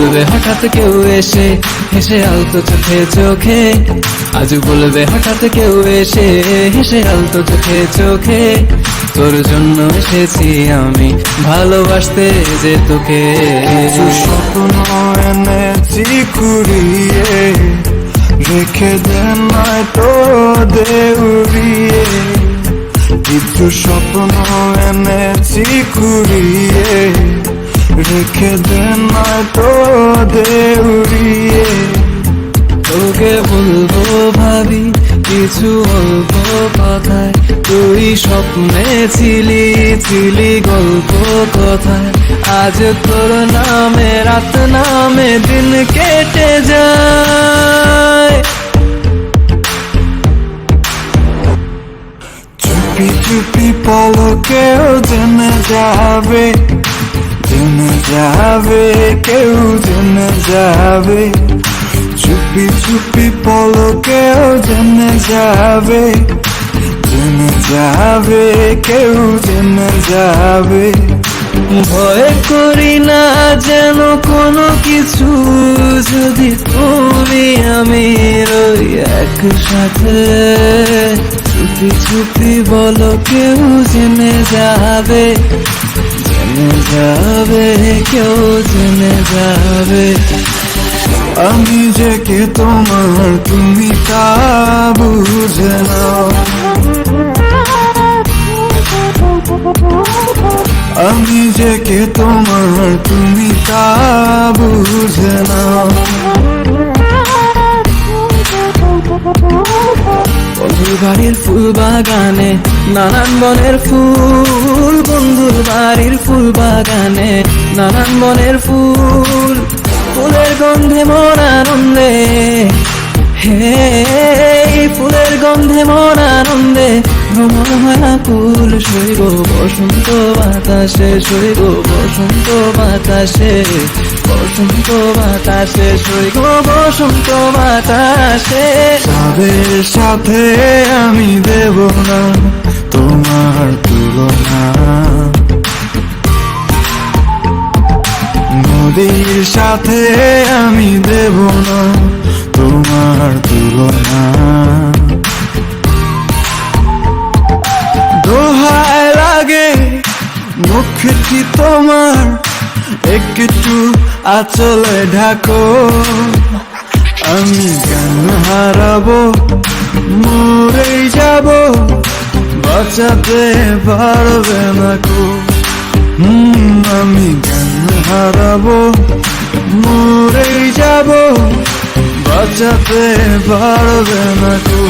বলবে হঠাৎ কেউ এসে হেসে আলতো চোখে চোখে, আজ বলবে হঠাৎ কেউ এসে হেসে আলতো চোখে চোখে, তোর জন্য এসেছি আমি ভালোবাসতে যে তোকে। কিছু স্বপ্ন এনেছি কুড়িয়ে, রেখে দে নয়তো দে উড়িয়ে। কিছু স্বপ্ন এনেছি কুড়িয়ে, রেখে দে নয়তো দে উড়িয়ে। তোকে বলবো ভাবি কিছু অল্প কথায়, তুই স্বপ্নে ছিলি ছিলি গল্প কথায়, আজ তোর নামে রাত নামে দিন কেটে যায়। চুপি চুপি পলকেও জেনে যাবে, জেনে যাবে, কেউ জেনে যাবে। চুপি চুপি পলকেও জেনে যাবে, জেনে যাবে, কেউ জেনে যাবে। ভয় করি না যেন কোনো কিছু, যদি তুমি আমি রই একসাথে। চুপি চুপি বলো কেউ জেনে যাবে, জেনে যাবে, কেউ জেনে যাবে। আমি যে কে তোমার তুমি তা বুঝে নাও, আমি যে কে তোমার তুমি তা বুঝে নাও। বন্ধুর বাড়ির ফুল বাগানে নানান বনের ফুল, বন্ধুর বাড়ির ফুল বাগানে নানান বনের ফুল, ফুলের গন্ধে মন আনন্দে, হে ফুলের গন্ধে মন আনন্দে ভ্রমণ হয় আকুল। সইব বসন্ত বাতাসে, সইব বসন্ত বাতাসে, বসন্ত বাতাসে, সইব বসন্ত বাতাসে। তাদের সাথে আমি দেব না তোমার তুলনা, নদীর সাথে আমি দেব না তোমার তুলনা। দোহায় লাগে মুখটি তোমার, একটু আঁচলে ঢাকো। আমি জ্ঞান হারাবো, মরেই যাব, বাঁচাতে পারবে না কো। আমি জ্ঞান হারাবো, মরেই যাব, বাঁচাতে পারবে না কো।